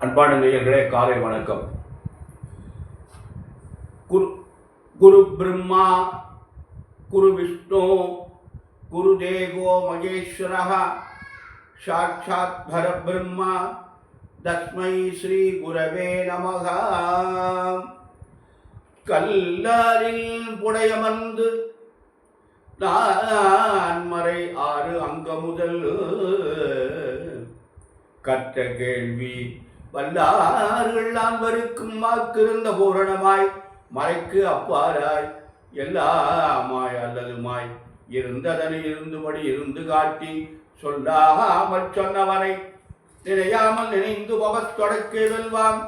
அன்பான நேயர்களே, காலை வணக்கம். குரு பிரம்மா, குரு விஷ்ணு, குரு தேவோ மகேஸ்வரः, சாட்சாத் பரபிரம்மா, தஸ்மை ஸ்ரீ குரவே நமः. கல்லாரில் புடையமர்ந்து நான்மறை 6 அங்க முதல் கற்ற கேள்வி வல்லார்கள் நான்வருக்கும் வாக்கிருந்த பூரணமாய் மறைக்கு அப்பாராய் எல்லாமாய் அல்லதுமாய் இருந்ததனை இருந்துபடி இருந்து காட்டி சொல்லாமல் சொன்னவனை நினையாமல் நினைந்து பகத் தொடக்கே வெல்வான்.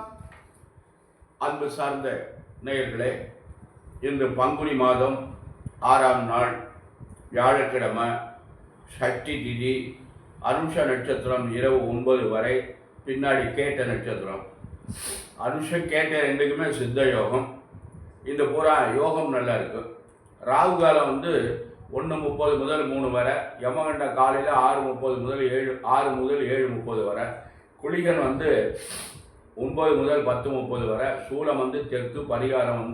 அன்பு சார்ந்த நேயர்களே, இன்று பங்குனி மாதம் 6ஆம் நாள் வியாழக்கிழமை, சஷ்டி திதி, அனுஷ நட்சத்திரம் இரவு 9 வரை, பின்னாடி கேட்ட நட்சத்திரம். அனுஷம் கேட்ட ரெண்டுக்குமே சித்த யோகம். இந்த பூரா யோகம் நல்லா இருக்கு. ராகு காலம் 1:30 முதல் 3 வரை, யமகண்ட காலையில் 6:30 முதல் 7:30 வரை, குளிகன் 9 முதல் 10:30 வரை, சூலம் தெற்கு, பரிகாரம்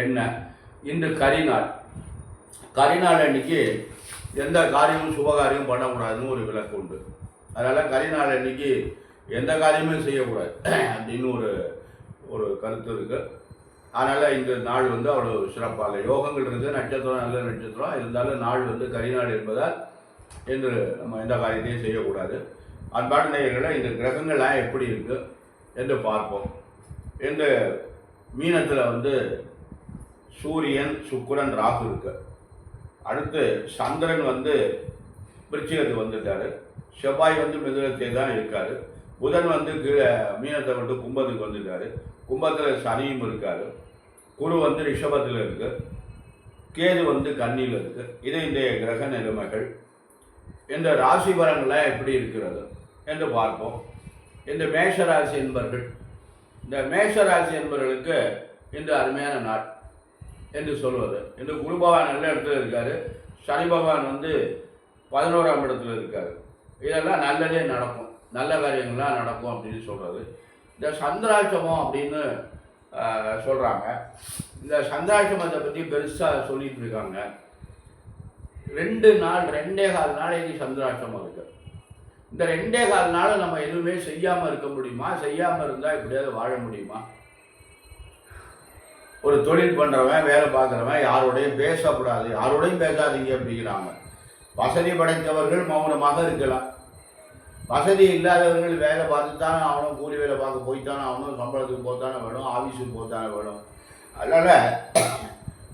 எண்ணெய். இன்று கரிநாள். கரிநாள் அன்னைக்கு எந்த காரியமும் சுபகாரியம் பண்ணக்கூடாதுன்னு ஒரு விளக்கு உண்டு. அதனால் கரிநாள் அன்னைக்கு எந்த காரியமும் செய்யக்கூடாது அப்படின்னு ஒரு கருத்து இருக்குது. அதனால் இந்த நாள் அவ்வளோ சிறப்பாக இல்லை. யோகங்கள் இருக்குது, நட்சத்திரம் நல்ல நட்சத்திரம் இருந்தாலும் நாள் கரிநாள் என்பதால் என்று நம்ம எந்த காரியத்தையும் செய்யக்கூடாது. அன்பான நேயர்களை, இந்த கிரகங்கள்லாம் எப்படி இருக்குது என்று பார்ப்போம். இந்த மீனத்தில் சூரியன், சுக்கிரன், ராகு இருக்கு. அடுத்து சந்திரன் விருச்சிகத்துக்கு வந்துட்டார். செவ்வாய் மிதுனத்தை தான் இருக்கார். புதன் கீழே மீனத்தை விட்டு கும்பத்துக்கு வந்துட்டார். கும்பத்தில் சனியும் இருக்கார். குரு ரிஷபத்தில் இருக்கு. கேது கன்னியில் இருக்கு. இது இந்த கிரக நிலைமைகள். இந்த ராசி பலன்கள்லாம் எப்படி இருக்கிறது என்று பார்ப்போம். இந்த மேஷராசி என்பர்கள், இந்த மேஷராசி என்பவர்களுக்கு இந்த அருமையான நாள் என்று சொல்வது. இந்த குரு பகவான் நல்ல இடத்துல இருக்கார். சனி பகவான் 11ஆம் இடத்துல இருக்கார். இதெல்லாம் நல்லதே நடக்கும், நல்ல காரியங்கள்லாம் நடக்கும் அப்படின்னு சொல்கிறது. இந்த சந்திராட்சமம் அப்படின்னு சொல்கிறாங்க. இந்த சந்திராட்சமத்தை பற்றி பெருசாக சொல்லிட்டு இருக்காங்க. 2.25 நாளைக்கு சந்திராட்சமம் இருக்குது. இந்த 2.25 நாள் நம்ம எதுவுமே செய்யாமல் இருக்க முடியுமா? செய்யாமல் இருந்தால் எப்படியாவது வாழ முடியுமா? ஒரு தொழில் பண்ணுறவன், வேலை பார்க்குறவன் யாரோடையும் பேசக்கூடாது, யாரோடையும் பேசாதீங்க அப்படிங்கிறாங்க. வசதி படைத்தவர்கள் மௌனமாக இருக்கலாம். வசதி இல்லாதவர்கள் வேலை பார்த்து தானே ஆகணும், கூலி வேலை பார்க்க போய்த்தானே ஆகணும், சம்பளத்துக்கு போத்தானே வேணும், ஆஃபீஸுக்கு போத்தானே வேணும். அதனால்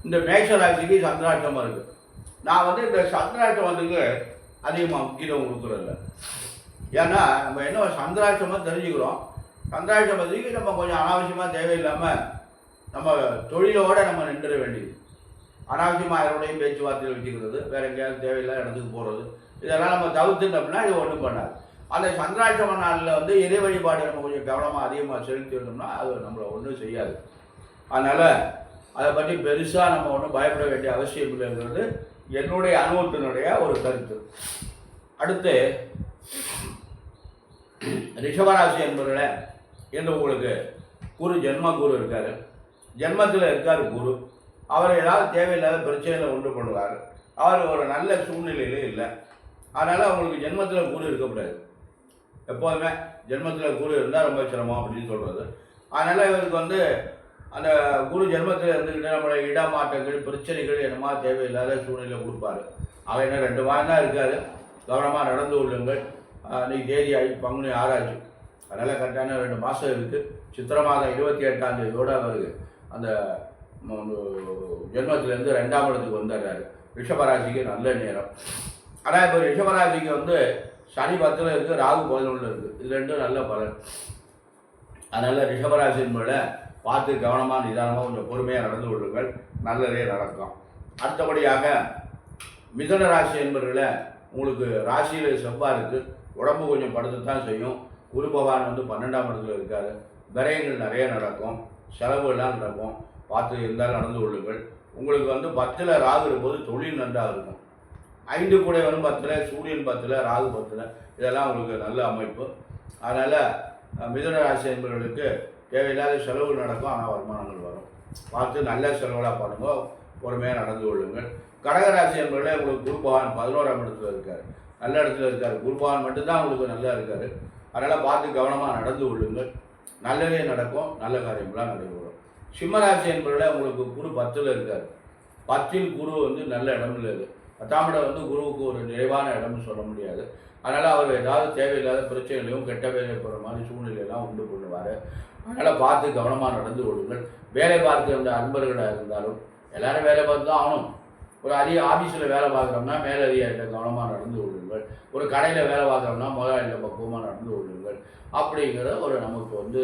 இந்த மேஷராசிக்கு சந்திராட்சமாக இருக்குது. நான் இந்த சந்திராட்சம் அதிகமாக முக்கியம் கொடுக்குறதில்ல. ஏன்னா நம்ம என்ன சந்திராட்சமாக தெரிஞ்சுக்கிறோம். சந்திராட்சமத்துக்கு நம்ம கொஞ்சம் அனாவசியமாக தேவையில்லாமல் நம்ம தொழிலோடு நம்ம நின்றுட வேண்டியது. அனாவசியமாக யாரோடையும் பேச்சுவார்த்தையில் வச்சுக்கிறது, வேறு எங்கேயாவது தேவையில்லாத இடத்துக்கு போகிறது, இதெல்லாம் நம்ம தவிர்த்துட்டோம்னா இது ஒன்றும் பண்ணாது. அந்த சந்திராட்சம நாளில் இறை வழிபாடு நம்ம கொஞ்சம் கவனமாக அதிகமாக செலுத்தி வந்தோம்னா அது நம்மளை ஒன்றும் செய்யாது. அதனால் அதை பற்றி பெருசாக நம்ம ஒன்றும் பயப்பட வேண்டிய அவசியம் இல்லைங்கிறது என்னுடைய அனுபவத்தினுடைய ஒரு கருத்து. அடுத்து ரிஷபராசி என்பவர்களே, என்று உங்களுக்கு குரு ஜென்ம குரு இருக்கார். ஜென்மத்தில் இருக்கார் குரு. அவர் ஏதாவது தேவையில்லாத பிரச்சனைகளை உண்டு பண்ணுவார். அவர் ஒரு நல்ல சூழ்நிலையிலே இல்லை. அதனால் அவங்களுக்கு ஜென்மத்தில் குரு இருக்கக்கூடாது. எப்போதுமே ஜென்மத்தில் குரு இருந்தால் ரொம்ப சிரமம் அப்படின்னு சொல்கிறது. அதனால் இவருக்கு அந்த குரு ஜென்மத்தில் இருந்துக்கிட்டு நம்மளோட இடமாற்றங்கள், பிரச்சனைகள் என்னமா தேவையில்லாத சூழ்நிலை கொடுப்பார். அவர் என்ன 2 மாதம் தான் இருக்கார். கவனமாக நடந்து கொள்ளுங்கள். இன்றைக்கி தேதி பங்குனி 6 ஆச்சு. அதனால் கரெக்டான 2 மாதம் இருக்குது. சித்திரை மாதம் 28ஆம் தேதியோடு அவர் அந்த ஜென்மத்திலேருந்து 2ஆம் இடத்துக்கு வந்துடுறாரு. ரிஷபராசிக்கு நல்ல நேரம். ஆனால் இப்போ ரிஷபராசிக்கு சனி 10ல் இருக்குது, ராகு 11ல் இருக்குது. இது ரெண்டும் நல்ல பலன். அதனால் ரிஷபராசின் மேலே பார்த்து கவனமாக நிதானமாக கொஞ்சம் பொறுமையாக நடந்து கொள்ளுங்கள், நல்லதே நடக்கும். அடுத்தபடியாக மிதுன ராசி என்பவர்கள, உங்களுக்கு ராசியில் செவ்வாய் இருக்குது. உடம்பு கொஞ்சம் படுத்துத்தான் செய்யும். குரு பகவான் 12ஆம் இடத்துல இருக்கார். விரயங்கள் நிறைய நடக்கும், செலவுகள்லாம் நடக்கும். பார்த்து இருந்தால் நடந்து கொள்ளுங்கள். உங்களுக்கு வந்து 10ல் ராகு இருக்கும்போது தொழில் நன்றாக இருக்கும். 5 கூடையவனும் 10ல், சூரியன் 10ல், ராகு 10ல், இதெல்லாம் உங்களுக்கு நல்ல அமைப்பு. அதனால் மிதுன ராசி என்பவர்களுக்கு தேவையில்லாத செலவு நடக்கும், ஆனால் வருமானங்கள் வரும். பார்த்து நல்ல செலவுகளாக பண்ணுங்க, பொறுமையாக நடந்து கொள்ளுங்கள். கடகராசி என்பவர்களே உங்களுக்கு குரு பகவான் 11ஆம் இடத்துல இருக்கார், நல்ல இடத்துல இருக்கார். குரு பகவான் மட்டும்தான் உங்களுக்கு நல்லா இருக்கார். அதனால் பார்த்து கவனமாக நடந்து கொள்ளுங்கள், நல்லதே நடக்கும், நல்ல காரியங்களாக நடைபெறும். சிம்மராசி என்பவர்களே உங்களுக்கு குரு 10ல் இருக்கார். 10ல் குரு வந்து நல்ல இடம்ல இருக்குது. 10ஆம் இடம் வந்து குருவுக்கு ஒரு நிறைவான இடம்னு சொல்ல முடியாது. அதனால் அவர் ஏதாவது தேவையில்லாத பிரச்சனைகளையும் கெட்ட வேலை போகிற மாதிரி சூழ்நிலையெல்லாம் உண்டு பண்ணுவார். அதனால் பார்த்து கவனமாக நடந்து கொள்ளுங்கள். வேலை பார்த்து வந்த அன்பர்களாக இருந்தாலும் எல்லோரும் வேலை பார்த்து தான் ஆகணும். ஒரு ஆஃபீஸில் வேலை பார்க்குறோம்னா மேலதிகாரிகிட்ட கவனமாக நடந்து கொள்ளுங்கள். ஒரு கடையில் வேலை பார்க்குறோம்னா முதலாளியில் பக்குவமாக நடந்து கொள்ளுங்கள். அப்படிங்கிற ஒரு நமக்கு வந்து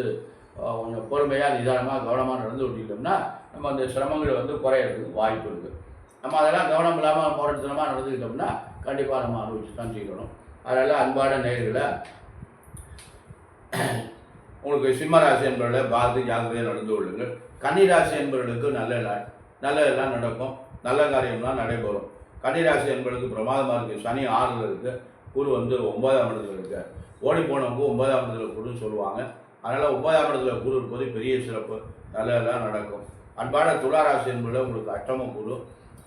கொஞ்சம் பொறுமையாக நிதானமாக கவனமாக நடந்து கொண்டிட்டோம்னா நம்ம அந்த சிரமங்கள் வந்து குறையிறதுக்கு வாய்ப்பு இருக்குது. நம்ம அதெல்லாம் கவனம் இல்லாமல் முரட்டுத்தனமாக நடந்துக்கிட்டோம்னா கண்டிப்பாக நம்ம அனுபவிச்சு தான் செய்யணும். அதனால் அன்பான நேயர்களை உங்களுக்கு சிம்மராசி என்பவர்களை பார்த்து ஜாக்கிரதையாக நடந்து கொள்ளுங்கள். கன்னிராசி என்பவர்களுக்கு நல்லதெல்லாம் நடக்கும், நல்ல காரியம்லாம் நடைபெறும். கன்னிராசி என்பவர்களுக்கு பிரமாதமாக இருக்குது. சனி 6ல் இருக்குது, குரு வந்து 9ஆம் இடத்துல இருக்கார். ஓடி போனவங்க 9ஆம் இடத்துல குருன்னு சொல்லுவாங்க. அதனால் 9ஆம் இடத்துல குரு இருப்பது பெரிய சிறப்பு, நல்லதெல்லாம் நடக்கும். அன்பான துளாராசி என்பதில் உங்களுக்கு அஷ்டம குரு,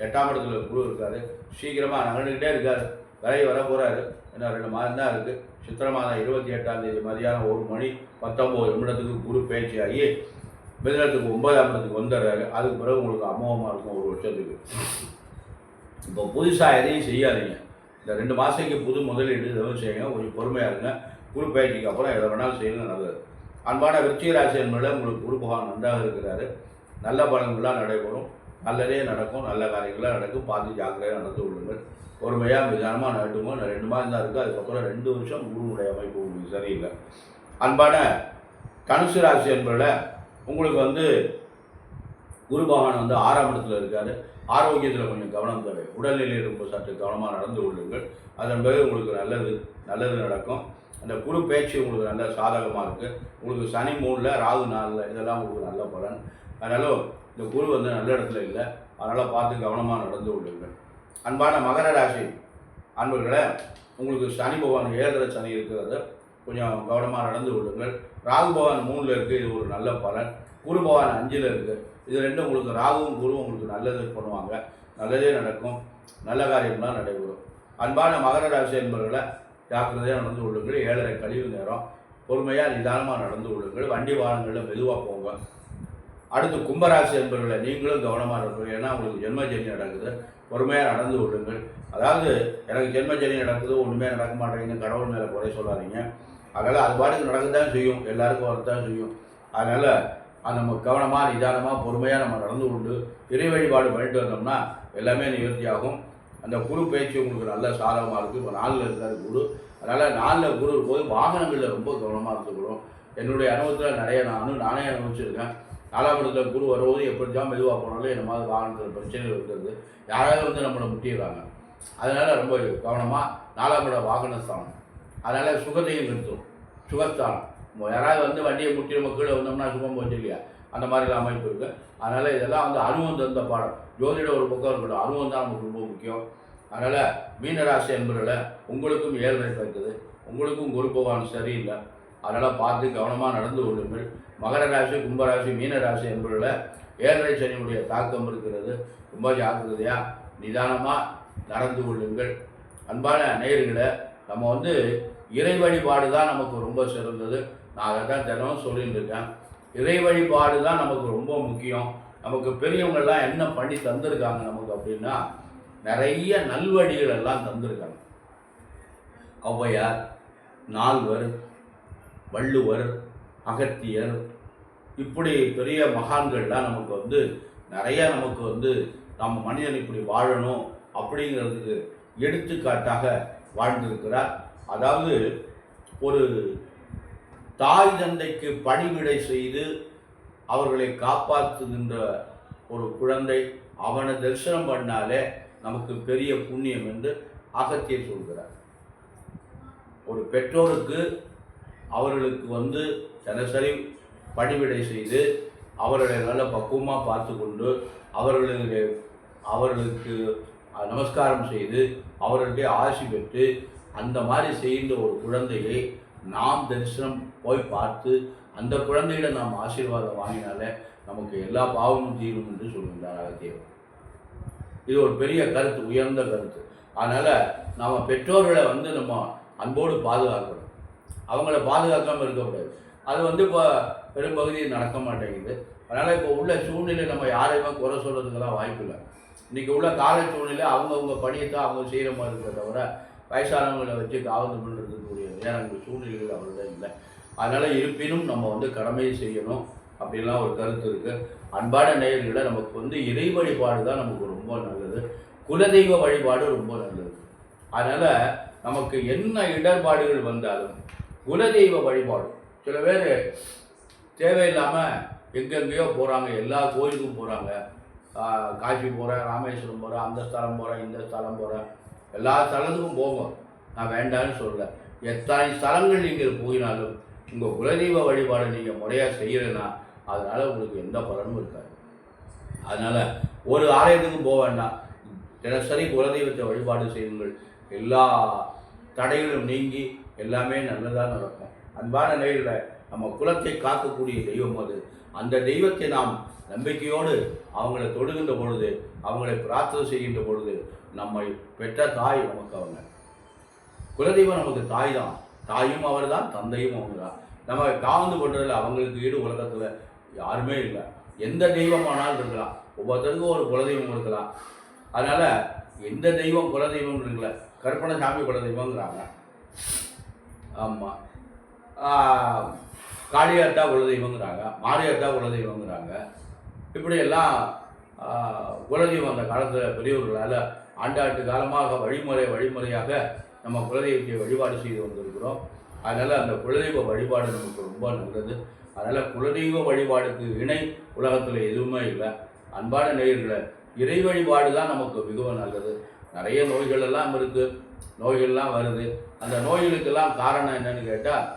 8ஆம் இடத்துல குரு இருக்கார். சீக்கிரமாக நகர்ந்துக்கிட்டே இருக்கார், விலை வர போகிறாரு. ஏன்னா 2 மாதம் தான் இருக்குது. சித்திரை மாதம் 28ஆம் தேதி மதியானம் 1:19 குரு பேச்சு ஆகி மிதுனத்துக்கு 9ஆம் இடத்துக்கு வந்துடுறாரு. அதுக்கு பிறகு உங்களுக்கு அமோகமாக இருக்கும் 1 வருஷத்துக்கு. இப்போ புதுசாக எதையும் செய்யாதீங்க. இந்த 2 மாதத்துக்கு புது முதலீடு எதுவும் செய்யுங்க, கொஞ்சம் பொறுமையாக இருங்க. குரு பேச்சுக்கு அப்புறம் எதை வேணாலும் செய்யுங்க, நல்லது. அன்பான விருச்சிக ராசி என்பதில் உங்களுக்கு குரு பகவான் நன்றாக இருக்கிறாரு. நல்ல பலன்கள்லாம் நடைபெறும், நல்லதே நடக்கும், நல்ல காரியங்களாக நடக்கும். பார்த்து ஜாக்கிரதையாக நடந்து கொள்ளுங்கள். பொறுமையாக நிதானமாக நடக்குமோ. 2 மாதம் தான் இருக்குது, அதுக்கப்புறம் 2 வருஷம் குருவுடைய அமைப்பு உங்களுக்கு சரியில்லை. அன்பான தனுசு ராசி என்பதில் உங்களுக்கு வந்து குரு பகவான் வந்து 6ஆம் இடத்துல இருக்கார். ஆரோக்கியத்தில் கொஞ்சம் கவனம் தேவை. உடல்நிலையில் ரொம்ப சற்று கவனமாக நடந்து கொள்ளுங்கள். அதன் பிறகு உங்களுக்கு நல்லது நடக்கும். அந்த குரு பேச்சு உங்களுக்கு நல்ல சாதகமாக இருக்குது. உங்களுக்கு சனி 3ல், ராகு 4ல், இதெல்லாம் உங்களுக்கு நல்ல பலன். அதனால இந்த குரு வந்து நல்ல இடத்துல இல்லை, அதனால் பார்த்து கவனமாக நடந்து கொள்ளுங்கள். அன்பான மகர ராசி அன்பர்களே உங்களுக்கு சனி பகவான் 7ல் சனி இருக்கிறது, கொஞ்சம் கவனமாக நடந்து கொள்ளுங்கள். ராகு பகவான் 3ல் இருக்குது, இது ஒரு நல்ல பலன். குரு பகவான் 5ல் இருக்குது. இது ரெண்டும் உங்களுக்கு ராகுவும் குருவும் உங்களுக்கு நல்லது பண்ணுவாங்க, நல்லதே நடக்கும், நல்ல காரியம்லாம் நடைபெறும். அன்பான மகர ராசி என்பவர்களை ஜாக்கிரதையாக நடந்து கொள்ளுங்கள். 7:30 கழிவு நேரம், பொறுமையாக நிதானமாக நடந்து கொள்ளுங்கள். வண்டி வாகனங்களில் மெதுவாக போங்க. அடுத்து கும்பராசி என்பவர்களை நீங்களும் கவனமாக இருக்கணும். ஏன்னா உங்களுக்கு ஜென்மஜனி நடக்குது, பொறுமையாக நடந்து கொள்ளுங்கள். அதாவது எனக்கு ஜென்மஜனி நடக்குது, ஒன்றுமே நடக்க மாட்டேங்குன்னு கடவுள் மேலே குறை சொல்லாதீங்க. அதனால் அது பாட்டுக்கு நடக்க தான் செய்யும், எல்லாருக்கும் வரத்தான் செய்யும். அதனால் நம்ம கவனமாக நிதானமாக பொறுமையாக நம்ம நடந்து கொண்டு இறை வழிபாடு பண்ணிட்டு வந்தோம்னா எல்லாமே நிவர்த்தியாகும். அந்த குரு பேச்சு உங்களுக்கு நல்ல சாதகமாக இருக்குது. இப்போ 4ல் இருக்காது குரு, அதனால் 4ல் குரு இருக்கும்போது வாகனங்களில் ரொம்ப கவனமாக இருந்துக்கணும். என்னுடைய அனுபவத்தில் நிறைய நானே அனுபவிச்சிருக்கேன். 4ஆம் இடத்துல குரு வரும்போது எப்படி தான் மெதுவாக போனாலும் என்ன மாதிரி வாகனத்தில் பிரச்சனைகள் இருக்கிறது, யாராவது வந்து நம்மளை முட்டிடுறாங்க. அதனால் ரொம்ப கவனமாக. 4ஆம் இடம் வாகனஸ்தானம், அதனால் சுகத்தையும் நிறுத்தும். சுகஸ்தானம், யாராவது வந்து வண்டியை முட்டி நம்ம கீழே வந்தோம்னா சுகம் போச்சு இல்லையா, அந்த மாதிரிலாம் அமைப்பு இருக்குது. அதனால் இதெல்லாம் வந்து அனுபவம் தந்த பாடம். ஜோதிட ஒரு பக்கம் இருக்கட்டும், அனுபவம் தான் நமக்கு ரொம்ப முக்கியம். அதனால் மீனராசி என்பதில் உங்களுக்கும் 7:30 இருக்குது, உங்களுக்கும் குரு பகவான் சரியில்லை. அதனால் பார்த்து கவனமாக நடந்து கொள்ளுங்கள். மகர ராசி, கும்பராசி, மீனராசி என்பதில் 7:30 சனியுடைய தாக்கம் இருக்கிறது. ரொம்ப ஜாக்கிரதையாக நிதானமாக நடந்து கொள்ளுங்கள். அன்பான நேயர்களே, நம்ம வந்து இறை வழிபாடு தான் நமக்கு ரொம்ப சிறந்தது. நான் அதை தான் தினமும் சொல்லிட்டு இருக்கேன். இறை வழிபாடு தான் நமக்கு ரொம்ப முக்கியம். நமக்கு பெரியவங்கள்லாம் என்ன பண்ணி தந்திருக்காங்க நமக்கு அப்படின்னா, நிறைய நல்வழிகள் எல்லாம் தந்திருக்காங்க. ஔவையார், நால்வர், வள்ளுவர், அகத்தியர், இப்படி பெரிய மகான்கள்லாம் நமக்கு வந்து நிறைய நமக்கு வந்து நம்ம மனிதன் இப்படி வாழணும் அப்படிங்கிறதுக்கு எடுத்துக்காட்டாக வாழ்ந்திருக்கிறார். அதாவது ஒரு தாய் தந்தைக்கு பணிவிடை செய்து அவர்களை காப்பாற்றுகின்ற ஒரு குழந்தை, அவனை தரிசனம் பண்ணாலே நமக்கு பெரிய புண்ணியம் என்று அகத்தியர் சொல்கிறார். ஒரு பெற்றோருக்கு அவர்களுக்கு வந்து தினசரி பணிவிடை செய்து அவர்களை நல்ல பக்குவமாக பார்த்து கொண்டு அவர்களுக்கு நமஸ்காரம் செய்து அவர்களுடைய ஆசி பெற்று அந்த மாதிரி செய்கின்ற ஒரு குழந்தையை நாம் தரிசனம் போய் பார்த்து அந்த குழந்தையிட நாம் ஆசீர்வாதம் வாங்கினாலே நமக்கு எல்லா பாவமும் தீரும் என்று சொல்கின்றார் அகத்தியர். இது ஒரு பெரிய கருத்து, உயர்ந்த கருத்து. அதனால் நம்ம பெற்றோர்களை நம்ம அன்போடு பாதுகாக்கணும், அவங்கள பாதுகாக்காமல் இருக்கக்கூடாது. அது இப்போ பெரும்பகுதியில் நடக்க மாட்டேங்குது. அதனால் இப்போ உள்ள சூழ்நிலை நம்ம யாரையுமே குறை சொல்கிறதுக்கெல்லாம் வாய்ப்பு இல்லை. இன்றைக்கி உள்ள கால சூழ்நிலை அவங்கவுங்க பணியைத்தான் அவங்க செய்கிற மாதிரி இருக்கிற தவிர வயசானவங்களை வச்சு காவல் பண்ணுறதுக்குரிய நேரங்கள் சூழ்நிலைகள் அவர்கிட்ட இல்லை. அதனால் இருப்பினும் நம்ம கடமையை செய்யணும் அப்படின்லாம் ஒரு கருத்து இருக்குது. அன்பான நேயர்களை நமக்கு இறை வழிபாடு தான் நமக்கு ரொம்ப நல்லது, குலதெய்வ வழிபாடு ரொம்ப நல்லது. அதனால் நமக்கு என்ன இடர்பாடுகள் வந்தாலும் குலதெய்வ வழிபாடு. சில பேர் தேவையில்லாமல் எங்கெங்கேயோ போகிறாங்க, எல்லா கோயிலுக்கும் போகிறாங்க, காசி போகிறேன், ராமேஸ்வரம் போகிறேன், அந்த ஸ்தலம் போகிறேன், இந்த ஸ்தலம் போகிறேன், எல்லா ஸ்தலத்துக்கும் போவோம். நான் வேண்டான்னு சொல்லலை. எத்தனை ஸ்தலங்கள் நீங்கள் போயினாலும் உங்கள் குலதெய்வ வழிபாடு நீங்கள் முறையாக செய்யலைன்னா அதனால் உங்களுக்கு எந்த பலனும் இருக்காது. அதனால் ஒரு ஆலயத்துக்கும் போக வேண்டாம், தினசரி குலதெய்வத்தை வழிபாடு செய்யுங்கள். எல்லா தடைகளும் நீங்கி எல்லாமே நல்லதாக நடக்கும். அன்பான நிலையில் நம்ம குலத்தை காக்கக்கூடிய தெய்வம் அது. அந்த தெய்வத்தை நாம் நம்பிக்கையோடு அவங்களை தொடுகின்ற பொழுது, அவங்களை பிரார்த்தனை செய்கின்ற பொழுது, நம்மை பெற்ற தாய் நமக்கு அவங்க. குலதெய்வம் நமக்கு தாய் தான், தாயும் அவர் தான், தந்தையும் அவங்க தான். நம்ம காவந்து பண்ணுறதில் அவங்களுக்கு ஈடு உலகத்தில் யாருமே இல்லை. எந்த தெய்வமானாலும் இருக்கலாம், ஒவ்வொருத்தருக்கும் ஒரு குலதெய்வம் இருக்கலாம். அதனால் எந்த தெய்வம் குலதெய்வம் இருக்குல்ல, கற்பனை சாமி குலதெய்வங்கிறாங்க, ஆமாம், காளியாத்தா குலதெய்வங்கிறாங்க, மாரியாத்தா குலதெய்வங்கிறாங்க. இப்படியெல்லாம் குலதெய்வம் அந்த காலத்தில் பெரியவர்களால் ஆண்டாண்டு காலமாக வழிமுறையாக நம்ம குலதெய்வத்தை வழிபாடு செய்து வந்திருக்கிறோம். அதனால் அந்த குலதெய்வ வழிபாடு நமக்கு ரொம்ப நல்லது. அதனால் குலதெய்வ வழிபாடுக்கு இணை உலகத்தில் எதுவுமே இல்லை. அன்பான நேயர்களை, இறை வழிபாடு தான் நமக்கு மிகவும் நல்லது. நிறைய நோய்கள் எல்லாம் இருக்குது, நோய்கள்லாம் வருது. அந்த நோய்களுக்கெல்லாம் காரணம் என்னன்னு கேட்டால்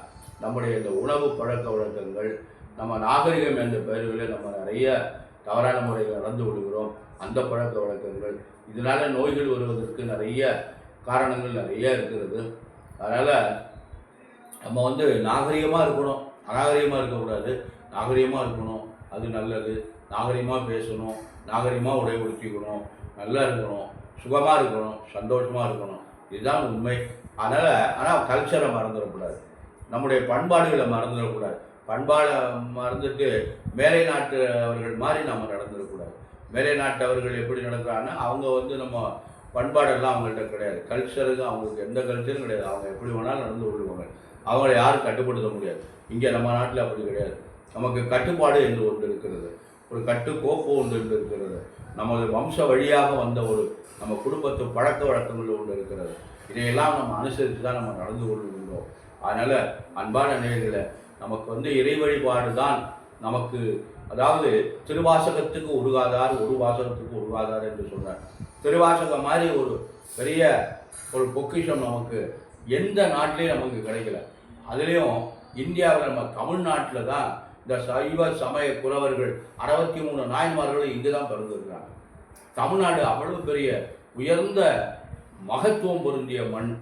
நம்முடைய இந்த உணவு பழக்க வழக்கங்கள், நம்ம நாகரிகம் என்ற பெயர்களில் நம்ம நிறைய தவறான முறையில் நடந்து விடுகிறோம். அந்த பழக்க வழக்கங்கள் இதனால் நோய்கள் வருவதற்கு நிறைய காரணங்கள் நிறைய இருக்கிறது. அதனால் நம்ம நாகரிகமாக இருக்கணும், அநாகரிகமாக இருக்கக்கூடாது. நாகரிகமாக இருக்கணும், அது நல்லது. நாகரிகமாக பேசணும், நாகரிகமாக உடை உடுத்திக்கணும், நல்லா இருக்கணும், சுகமாக இருக்கணும், சந்தோஷமாக இருக்கணும். இதுதான் உண்மை. ஆனால் கல்ச்சரை மறந்துடக்கூடாது, நம்முடைய பண்பாடுகளை மறந்துடக்கூடாது. பண்பாடை மறந்துட்டு மேலை நாட்டு அவர்கள் மாதிரி நம்ம நடந்துடக்கூடாது. மேலை நாட்டவர்கள் எப்படி நடக்கிறாங்கன்னா அவங்க நம்ம பண்பாடெல்லாம் அவங்கள்ட்ட கிடையாது, கல்ச்சருக்கு அவங்களுக்கு எந்த கல்ச்சரும் கிடையாது. அவங்க எப்படி வேணாலும் நடந்து கொள்வாங்க, அவங்கள யாரும் கட்டுப்படுத்த முடியாது. இங்கே நம்ம நாட்டில் அப்படி கிடையாது. நமக்கு கட்டுப்பாடு என்று ஒன்று இருக்கிறது, ஒரு கட்டுக்கோப்பு ஒன்று இருக்கிறது. நமது வம்ச வழியாக வந்த நம்ம குடும்பத்து பழக்க வழக்கங்கள் ஒன்று இருக்கிறது. இதையெல்லாம் நம்ம அனுசரித்து தான் நம்ம நடந்து கொள்கின்றோம். அதனால் அன்பான நேயர்களே, நமக்கு இறை வழிபாடு தான் நமக்கு, அதாவது திருவாசகத்துக்கு உருகாதார், ஒரு வாசகத்துக்கு உருகாதார் என்று சொல்கிறார். திருவாசகம் மாதிரி ஒரு பெரிய ஒரு பொக்கிஷம் நமக்கு எந்த நாட்டிலையும் நமக்கு கிடைக்கல. அதுலேயும் இந்தியாவில் நம்ம தமிழ்நாட்டில் தான் இந்த சைவ சமய குறவர்கள் 63 நாயன்மார்களும் இங்கு தான் பிறந்திருக்கிறாங்க. தமிழ்நாடு அவ்வளவு பெரிய உயர்ந்த மகத்துவம் பொருந்திய மண்.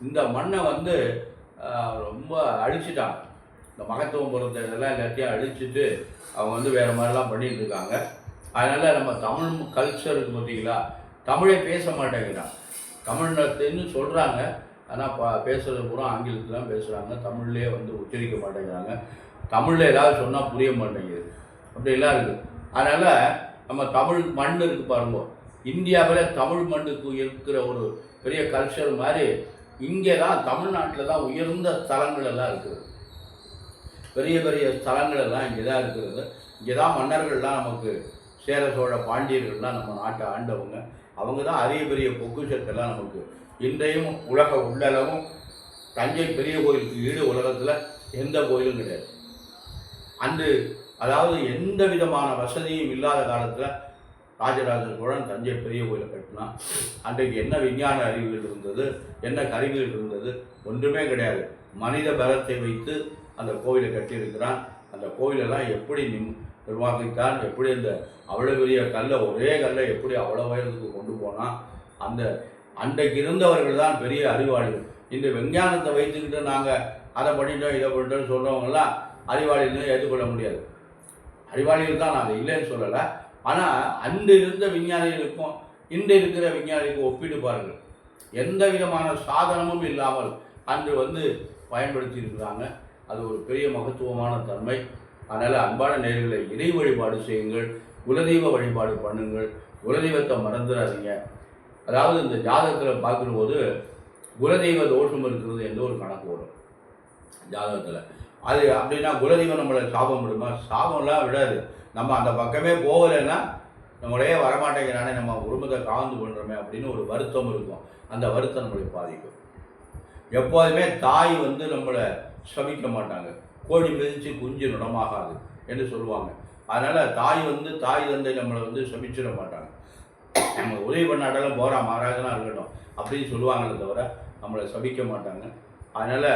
இந்த மண்ணை ரொம்ப அழிச்சிட்டாங்க. இந்த மகத்துவம் பொருந்ததெல்லாம் எல்லாத்தையும் அழிச்சிட்டு அவங்க வேறு மாதிரிலாம் பண்ணிட்டு இருக்காங்க. அதனால் நம்ம தமிழ் கல்ச்சருக்கு பார்த்தீங்களா, தமிழை பேச மாட்டேங்கிறாங்க. தமிழ்னு சொல்கிறாங்க, ஆனால் பேசுகிறது பூரா ஆங்கிலத்தில் தான் பேசுகிறாங்க. தமிழ்லேயே உச்சரிக்க மாட்டேங்கிறாங்க. தமிழில் ஏதாவது சொன்னால் புரிய மாட்டேங்குது, அப்படிலாம் இருக்குது. அதனால் நம்ம தமிழ் மண் இருக்குது பாருங்க, இந்தியாவில் தமிழ் மண்ணுக்கு இருக்கிற ஒரு பெரிய கல்ச்சர் மாதிரி இங்கே தான் தமிழ்நாட்டில் தான் உயர்ந்த ஸ்தலங்கள் எல்லாம் இருக்குது. பெரிய பெரிய ஸ்தலங்கள் எல்லாம் இங்கே தான் இருக்கிறது. இங்கே தான் மன்னர்கள்லாம் நமக்கு சேர சோழ பாண்டியர்கள்லாம் நம்ம நாட்டை ஆண்டவங்க. அவங்க தான் அரிய பெரிய பொக்குஷத்தெல்லாம் நமக்கு இன்றையும் உலக உள்ளளவும் தஞ்சை பெரிய கோயிலுக்கு ஈடு உலகத்தில் எந்த கோயிலும் கிடையாது. அதாவது எந்த விதமான வசதியும் இல்லாத காலத்தில் ராஜராஜ சோழன் தஞ்சை பெரிய கோயிலை கட்டினா. அன்றைக்கு என்ன விஞ்ஞான அறிவுகள் இருந்தது, என்ன கருவிகள் இருந்தது, ஒன்றுமே கிடையாது. மனித பலத்தை வைத்து அந்த கோயிலை கட்டியிருக்கிறான். அந்த கோயிலெல்லாம் எப்படி நிர்வாகித்தான் எப்படி இந்த அவ்வளோ பெரிய கல்லை ஒரே கல்லை எப்படி அவ்வளோ உயரத்துக்கு கொண்டு போனால் அந்த அன்றைக்கு இருந்தவர்கள் தான் பெரிய அறிவாளிகள். இந்த விஞ்ஞானத்தை வைத்துக்கிட்டு நாங்கள் அதை பண்ணிட்டோம் இதை பண்ணிட்டோம்னு சொல்கிறவங்களாம் அறிவாளின்னு ஏற்றுக்கொள்ள முடியாது. அறிவாளிகள் தான், நாங்கள் இல்லைன்னு சொல்லலை. ஆனால் அன்று இருந்த விஞ்ஞானிகளுக்கும் இன்று இருக்கிற விஞ்ஞானிகளுக்கும் ஒப்பிட்டு பாருங்கள். எந்த விதமான சாதனமும் இல்லாமல் அன்று பயன்படுத்தி இருக்கிறாங்க. அது ஒரு பெரிய மகத்துவமான தன்மை. அதனால் அன்பான நேயர்களை இறை வழிபாடு செய்யுங்கள், குலதெய்வ வழிபாடு பண்ணுங்கள், குலதெய்வத்தை மறந்துடாதீங்க. அதாவது இந்த ஜாதகத்தில் பார்க்கும்போது குலதெய்வ தோஷம் இருக்கிறது என்ற ஒரு கணக்கு வரும் ஜாதகத்தில். அது அப்படின்னா குலதெய்வம் நம்மளை சாபம் விடுமா? சாபம்லாம் விடாது. நம்ம அந்த பக்கமே போகலைன்னா நம்மளே வரமாட்டேங்கிறானே, நம்ம குடும்பத்தை காந்து பண்ணுறோமே அப்படின்னு ஒரு வருத்தம் இருக்கும். அந்த வருத்தம் நம்மளை பாதிக்கும். எப்போதுமே தாய் நம்மளை சபிக்க மாட்டாங்க. கோழி மிதித்து குஞ்சு நுடமாகாது என்று சொல்லுவாங்க. அதனால் தாய் தந்தை நம்மளை சபிச்சிட மாட்டாங்க. நம்ம உதவி பண்ணாட்டாலும் போகிறா மகாராஜனாக இருக்கட்டும் அப்படின்னு சொல்லுவாங்களே தவிர நம்மளை சபிக்க மாட்டாங்க. அதனால்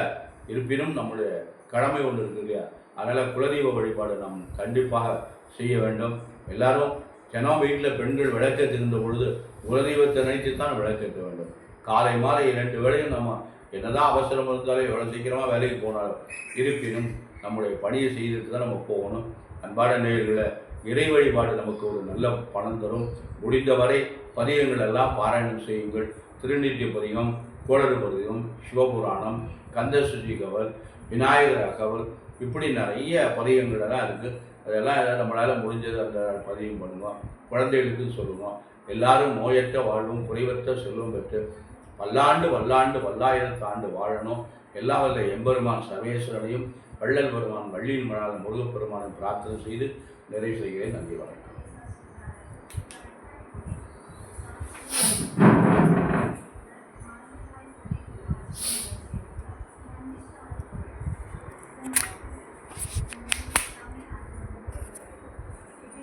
இருப்பினும் நம்மளுடைய கடமை ஒன்று இருக்கு இல்லையா? அதனால் குலதெய்வ வழிபாடு நாம் கண்டிப்பாக செய்ய வேண்டும். எல்லாரும் தினம் வீட்டில் பெண்கள் விளக்கேற்ற இருந்த பொழுது குலதெய்வத்தை நினைத்து தான் விளக்கேற்ற வேண்டும். காலை மாலை 2 வேளையும் நம்ம என்னதான் அவசரம் இருந்தாலும் எவ்வளோ சீக்கிரமாக வேலைக்கு போனாலும் இருப்பினும் நம்முடைய பணியை செய்துட்டு தான் நம்ம போகணும். அன்பான நேயர்களை இறை வழிபாடு நமக்கு ஒரு நல்ல பணம் தரும். முடிந்தவரை பதிகங்கள் எல்லாம் பாராயணம் செய்யுங்கள். திருநீற்று பதிகம், கோளறு பதிகம், சிவபுராணம், கந்தசுஜி கவர், விநாயகர் அகவல், இப்படி நிறைய பதிகங்கள் எல்லாம் இருக்குது. அதெல்லாம் நம்மளால் முடிஞ்சது அந்த பதிகம் பண்ணுவோம். குழந்தைகளுக்கு சொல்லுவோம். எல்லாரும் நோயற்ற வாழ்வும் குறைவற்ற செல்வம் பெற்று பல்லாண்டு வல்லாண்டு பல்லாயிரத்தாண்டு வாழணும். எல்லாம் வல்ல எம்பெருமான் சர்வேஸ்வரனையும் வள்ளல் பெருமான் வள்ளியின் மணால் முருகப்பெருமானை பிரார்த்தனை செய்து நிறைவு செய்கிறேன். நன்றி, வணக்கம்.